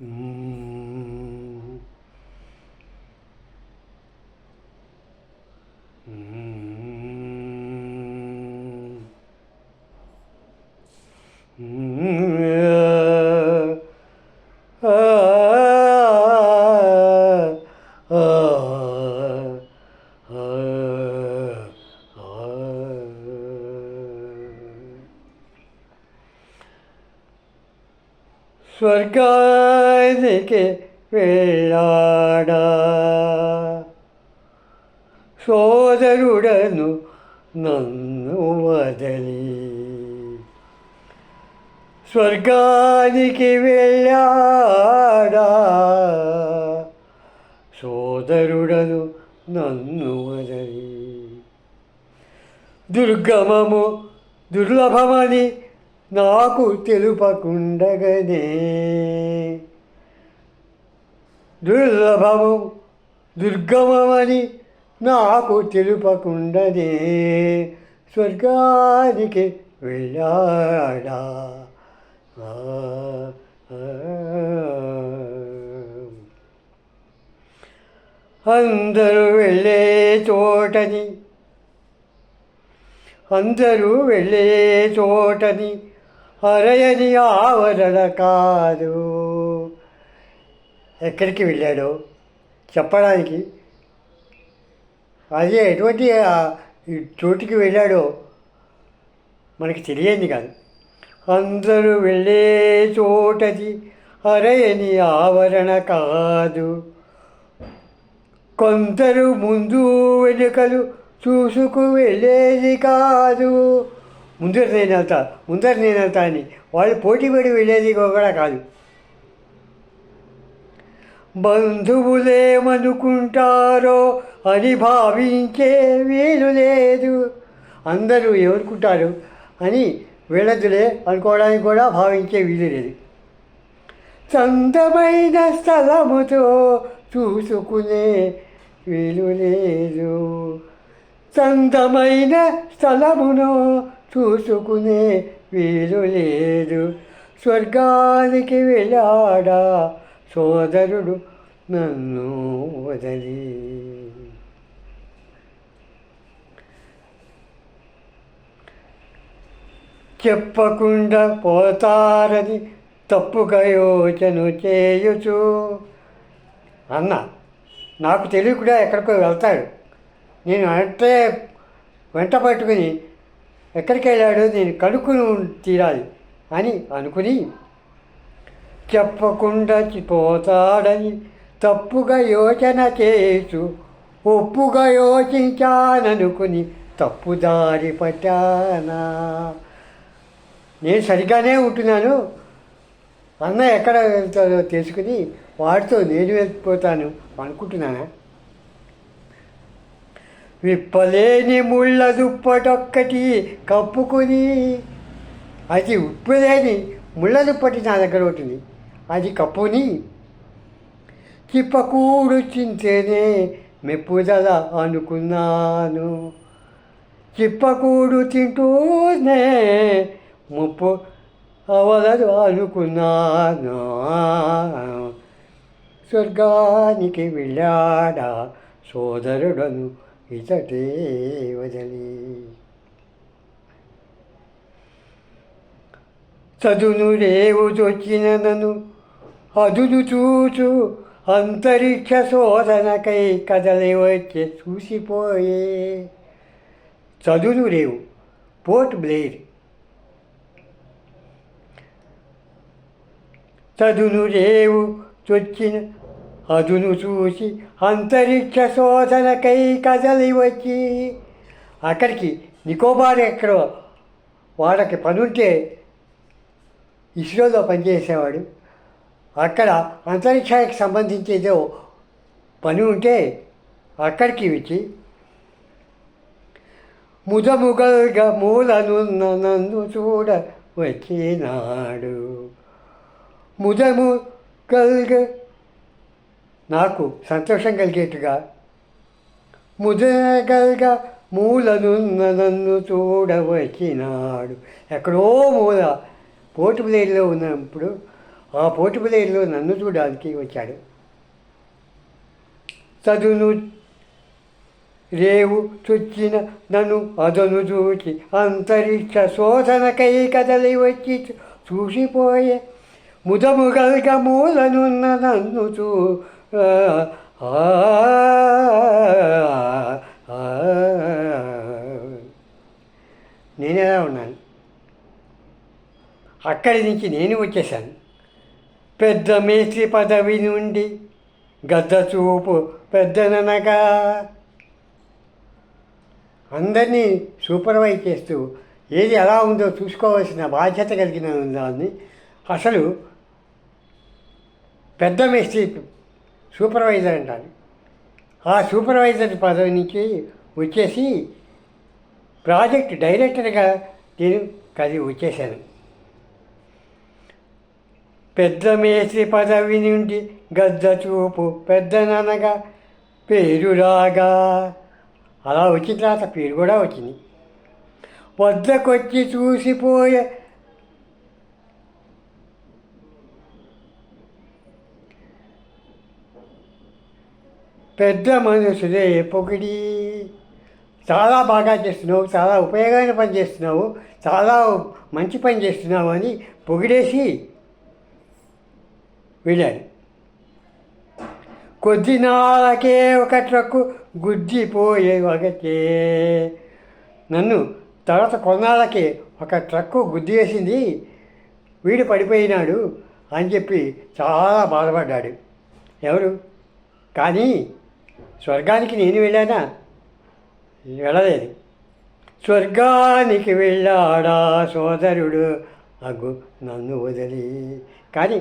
మ్మ్. మ్మ్. మ్మ్. ఆ, ఆ, ఆ, స్వర్గానికి వెళ్ళాడా సోదరుడను నన్ను వదలి. స్వర్గానికి వెళ్ళాడా సోదరుడను నన్ను వదలి. దుర్గమము దుర్లభమని నాకు తెలుపకుండగనే. దుర్లభము దుర్గమమని నాకు తెలుపకుండనే స్వర్గానికి వెళ్ళాడా. ఆ, ఆ. అందరూ వెళ్ళే చోటని అందరూ వెళ్ళే చోటని అరయని ఆవరణ కాదు. ఎక్కడికి వెళ్ళాడో చెప్పడానికి, అది ఎటువంటి చోటుకి వెళ్ళాడో మనకి తెలియంది కాదు. అందరూ వెళ్ళే చోటది అరయని ఆవరణ కాదు. కొందరు ముందు వెనుకలు చూసుకు వెళ్ళేది కాదు. ముందర నేను వెళ్తా అని వాళ్ళు పోటీ పడి వెళ్ళేది కూడా కాదు. బంధువులేమనుకుంటారో అని భావించే వీలు లేదు. అందరూ ఏమనుకుంటారు అని వెళ్ళదులే అనుకోవడానికి కూడా భావించే వీలు లేదు. చందమైన స్థలముతో చూసుకునే వీలు లేదు. చందమైన స్థలమును చూసుకునే వీలు లేదు. స్వర్గానికి వెళ్ళాడా సోదరుడు నన్ను వదలి. చెప్పకుండా పోతారని తప్పుగా యోచన చేయొచ్చు. అన్న నాకు తెలియకుండా ఎక్కడికో వెళ్తాడు, నేను అంటే వెంట పట్టుకుని ఎక్కడికి వెళ్ళాడో నేను కనుక్కుని తీరాలి అని అనుకుని చెప్పకుండా పోతాడని తప్పుగా యోచన చేయొచ్చు. ఒప్పుగా యోచించాననుకుని తప్పుదారి పట్టానా. నేను సరిగానే ఉంటున్నాను, అన్న ఎక్కడ వెళ్తాడో తెలుసుకుని వాడితో నేను వెళ్ళిపోతాను అనుకుంటున్నానా. విప్పలేని ముళ్ళ దుప్పటొక్కటి కప్పుకొని, అది విప్పలేని ముళ్ళ దుప్పటి నా దగ్గర ఉంటుంది, అది కప్పుని చిప్పకూడు చింతేనే మెప్పుదల అనుకున్నాను. చిప్పకూడు తింటూనే ముప్పు అవలదు అనుకున్నాను. స్వర్గానికి వెళ్ళాడా సోదరుడను ఇతటే వదలి. చదును రేవుచొచ్చిన నన్ను అదును చూచు అంతరిక్ష శోధనకై కదలి వచ్చే చూసిపోయే. చదును రేవు పోర్ట్ బ్లెయిర్. చదును రేవు చొచ్చిన అదును చూసి అంతరిక్ష శోధనకై కదలి వచ్చి. అక్కడికి నికోబార్ ఎక్కడో వాళ్ళకి పనుంటే ఇస్రోలో పనిచేసేవాడు. అక్కడ అంతరిక్షానికి సంబంధించేదో పని ఉంటే అక్కడికి వచ్చి ముదముగల్గా మూలనున్న నన్ను చూడ వచ్చినాడు. ముదముగల్గా నాకు సంతోషం కలిగేట్టుగా, ముదగల్గా మూలనున్న నన్ను చూడవచ్చినాడు. ఎక్కడో మూల పోర్ట్ బ్లెయిర్లో ఉన్నప్పుడు ఆ పోర్టుబిలేరులో నన్ను చూడడానికి వచ్చాడు. చదును రేవు చొచ్చిన నన్ను అదను చూచి అంతరిక్ష శోధనకై కదలి వచ్చి చూసిపోయే ముదముగల్గ మూలనున్న నన్ను నేనెలా ఉన్నాను. అక్కడి నుంచి నేను వచ్చేసాను. పెద్ద మేస్త్రి పదవి నుండి గద్ద చూపు పెద్దననగా అందరినీ సూపర్వైజ్ చేస్తూ ఏది ఎలా ఉందో చూసుకోవాల్సిన బాధ్యత కలిగిన దాన్ని అసలు పెద్ద మేస్త్రి సూపర్వైజర్ అంటారు. ఆ సూపర్వైజర్ పదవి నుంచి వచ్చేసి ప్రాజెక్ట్ డైరెక్టర్గా నేను వచ్చేసాను. పెద్ద మేస్త్రి పదవి నుండి గద్ద చూపు పెద్దననగా పేరు రాగా అలా వచ్చిన తర్వాత పేరు కూడా వచ్చింది. వద్దకొచ్చి చూసిపోయే పెద్ద మనుషులే పొగిడి చాలా బాగా చేస్తున్నావు, చాలా ఉపయోగమైన పని చేస్తున్నావు, చాలా మంచి పని చేస్తున్నావు అని పొగిడేసి వెళ్ళాడు. కొద్ది నాళ్ళకే ఒక ట్రక్కు గుద్దిపోయే ఒకటే నన్ను. తర్వాత కొన్నాళ్ళకి ఒక ట్రక్కు గుద్ది వేసింది, వీడు పడిపోయినాడు అని చెప్పి చాలా బాధపడ్డాడు. ఎవరు? కానీ స్వర్గానికి నేను వెళ్ళానా? వెళ్ళలేదు. స్వర్గానికి వెళ్ళాడా సోదరుడు అగ్గు నన్ను వదిలి. కానీ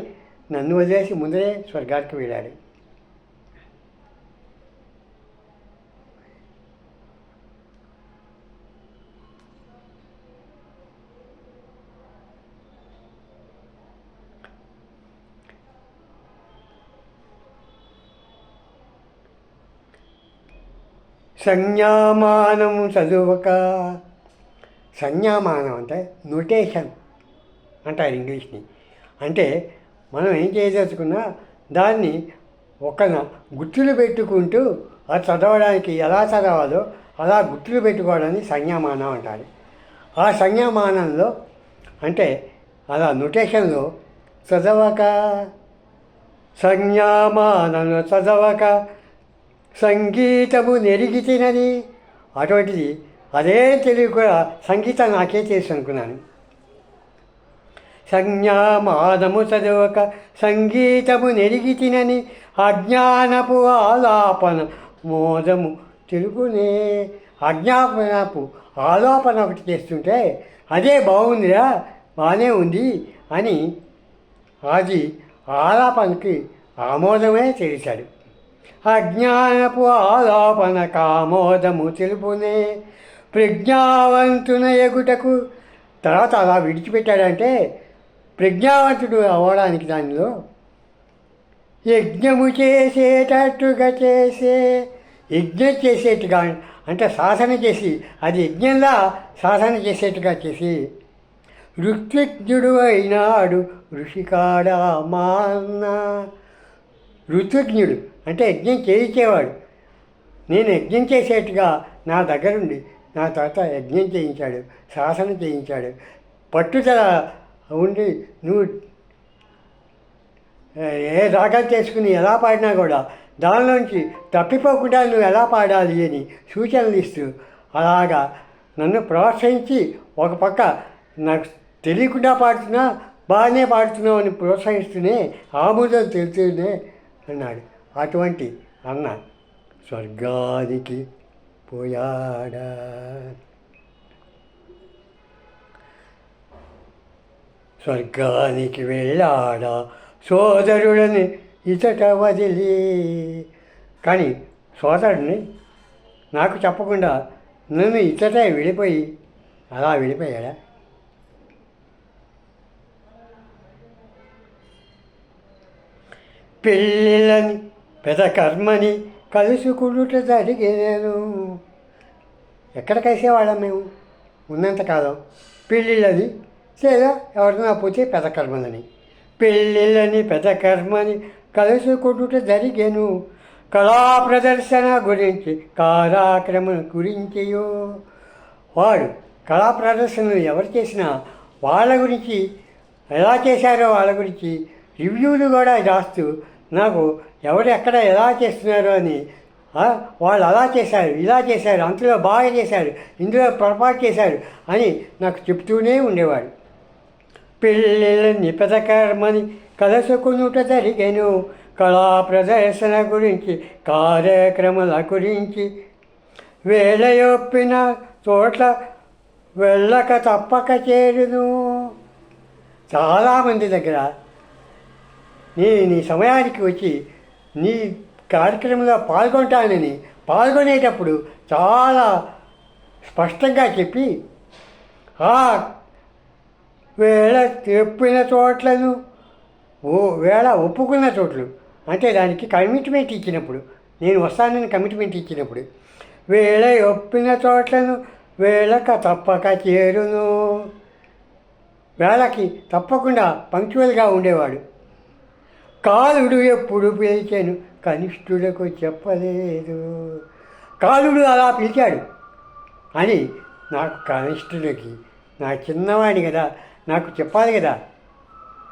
నన్ను వదిలేసి ముందరే స్వర్గానికి వెళ్ళాడు. సంజ్ఞామానం చదువక. సంజ్ఞామానం అంటే నోటేషన్ అంటారు ఇంగ్లీష్ని. అంటే మనం ఏం చేయదలుచుకున్నా దాన్ని ఒక గుర్తులు పెట్టుకుంటూ అది చదవడానికి ఎలా చదవాలో అలా గుర్తులు పెట్టుకోవడాన్ని సంజ్ఞామానం అంటారు. ఆ సంజ్ఞామానంలో అంటే అలా నొటేషన్లో చదవక, సంజ్ఞామానంలో చదవక సంగీతము నెరిగితినని. అటువంటిది అదే తెలుగు కూడా సంగీతం నాకే తెలుసు అనుకున్నాను. సంజ్ఞామానము చదవక సంగీతము నెరిగితినని అజ్ఞానపు ఆలాపన మోదము తెలుపునే. అజ్ఞాపనపు ఆలాపన ఒకటి చేస్తుంటే అదే బాగుందిరా, బాగానే ఉంది అని అది ఆలాపనకి ఆమోదమే తెలిసాడు. అజ్ఞానపు ఆలాపన కామోదము తెలుపునే. ప్రజ్ఞావంతున ఎగుటకు తర్వాత అలా విడిచిపెట్టాడంటే ప్రజ్ఞావంతుడు అవ్వడానికి దానిలో యజ్ఞము చేసేటట్టుగా చేసే. యజ్ఞం చేసేట్టుగా అంటే సాధన చేసి అది యజ్ఞంలా సాధన చేసేట్టుగా చేసి ఋత్విజ్ఞుడు అయినాడు ఋషికాడ మా అన్న. ఋత్విజ్ఞుడు అంటే యజ్ఞం చేయించేవాడు. నేను యజ్ఞం చేసేట్టుగా నా దగ్గరుండి నా తర్వాత యజ్ఞం చేయించాడు, శాసన చేయించాడు. పట్టుదల ఉండి నువ్వు ఏ రాగం చేసుకుని ఎలా పాడినా కూడా దానిలోంచి తప్పిపోకుండా నువ్వు ఎలా పాడాలి అని సూచనలు ఇస్తూ అలాగా నన్ను ప్రోత్సహించి ఒక పక్క నాకు తెలియకుండా పాడుతున్నా బాగానే పాడుతున్నావు అని ప్రోత్సహిస్తూనే ఆమోదం తెలుస్తూనే అన్నాడు. అటువంటి అన్న స్వర్గానికి పోయాడా. స్వర్గానికి వెళ్ళాడా సోదరుడని ఇతట వదిలి. కానీ సోదరుడిని నాకు చెప్పకుండా నన్ను ఇతట వెళ్ళిపోయి అలా వెళ్ళిపోయాడా. పెళ్ళిళ్ళని పెద్ద కర్మని కలుసుకుంట జరిగేను. ఎక్కడ కలిసేవాళ్ళం మేము ఉన్నంతకాలం. పెళ్ళిళ్ళని లేదా ఎవరినా పోతే పెద్ద కర్మలని. పెళ్ళిళ్ళని పెద్ద కర్మని కలుసుకొనుట జరిగెను. కళా ప్రదర్శన గురించి కార్యక్రమం గురించియో. వాడు కళా ప్రదర్శనలు ఎవరు చేసినా వాళ్ళ గురించి, ఎలా చేశారో వాళ్ళ గురించి రివ్యూలు కూడా రాస్తూ నాకు ఎవరు ఎక్కడ ఎలా చేస్తున్నారో అని, వాళ్ళు అలా చేశారు, ఇలా చేశారు, అంతలో బాగా చేశారు, ఇందులో పొరపాటు చేశారు అని నాకు చెప్తూనే ఉండేవాడు. పెళ్ళిళ్ళని పెదకర్మని కలుసుకొనుట జరిగెను. కళా ప్రదర్శన గురించి కార్యక్రమాల గురించి వేళయొప్పిన చోట్ల వెళ్ళక తప్పక చేరును. చాలామంది దగ్గర నీ సమయానికి వచ్చి నీ కార్యక్రమంలో పాల్గొనేటప్పుడు చాలా స్పష్టంగా చెప్పి ఆ వేళ చెప్పిన చోట్లను వేళ ఒప్పుకున్న చోట్లు, అంటే దానికి కమిట్మెంట్ ఇచ్చినప్పుడు, నేను వస్తానని కమిట్మెంట్ ఇచ్చినప్పుడు వేళ ఒప్పిన చోట్లను వేళక తప్పక చేరును. వేళకి తప్పకుండా పంక్చువల్గా ఉండేవాడు. కాలుడు ఎప్పుడు పిలిచాను కనిష్ఠులకు చెప్పలేదు. కాలుడు అలా పిలిచాడు అని నాకు కనిష్ఠులకి, నా చిన్నవాడిని కదా, నాకు చెప్పాలి కదా,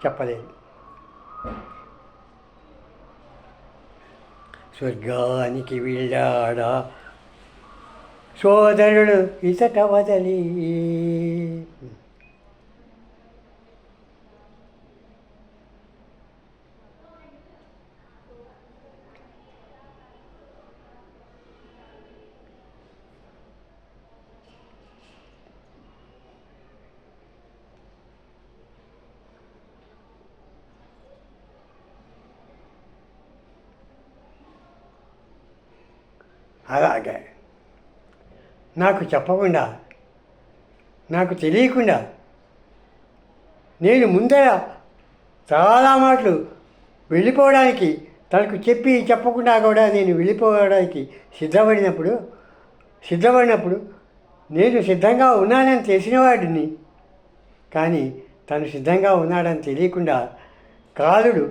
చెప్పలేదు. స్వర్గానికి వెళ్ళాడా సోదరుడు ఇసట వదలి. అలాగే నాకు చెప్పకుండా, నాకు తెలియకుండా నేను ముందర చాలా మాటలు వెళ్ళిపోవడానికి, తనకు చెప్పకుండా కూడా నేను వెళ్ళిపోవడానికి సిద్ధపడినప్పుడు నేను సిద్ధంగా ఉన్నానని తెలిసినవాడిని. కానీ తను సిద్ధంగా ఉన్నాడని తెలియకుండా కాలుడు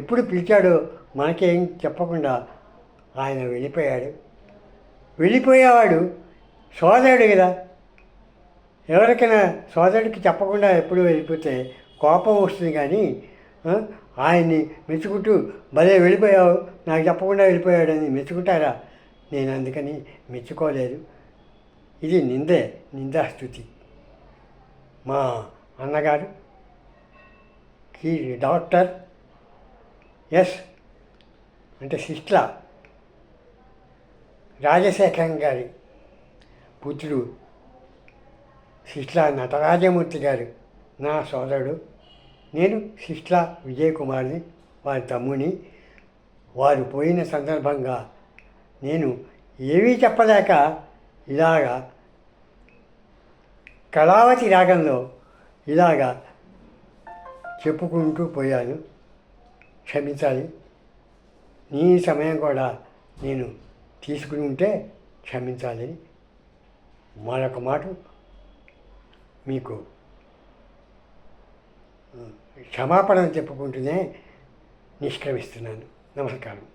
ఎప్పుడు పిలిచాడో మనకేం చెప్పకుండా ఆయన వెళ్ళిపోయేవాడు సోదరుడు కదా. ఎవరికైనా సోదరుడికి చెప్పకుండా ఎప్పుడు వెళ్ళిపోతే కోపం వస్తుంది. కానీ ఆయన్ని మెచ్చుకుంటూ భలే వెళ్ళిపోయావు, నాకు చెప్పకుండా వెళ్ళిపోయాడని మెచ్చుకుంటారా? నేను అందుకని మెచ్చుకోలేదు. ఇది నిందాస్తుతి. మా అన్నగారు డాక్టర్ ఎస్ అంటే సిస్ట్ల రాజశేఖరం గారి పుత్రుడు సిస్ట్ల నటరాజమూర్తి గారు నా సోదరుడు. నేను సిస్ట్ల విజయకుమార్ని, వారి తమ్ముని. వారు పోయిన సందర్భంగా నేను ఏమీ చెప్పలేక ఇలాగా కళావతి రాగంలో ఇలాగా చెప్పుకుంటూ పోయాను. క్షమించాలి. నీ సమయం కూడా నేను తీసుకుని ఉంటే క్షమించాలని మరొక మాట మీకు క్షమాపణ చెప్పుకుంటూనే నిష్క్రమిస్తున్నాను. నమస్కారం.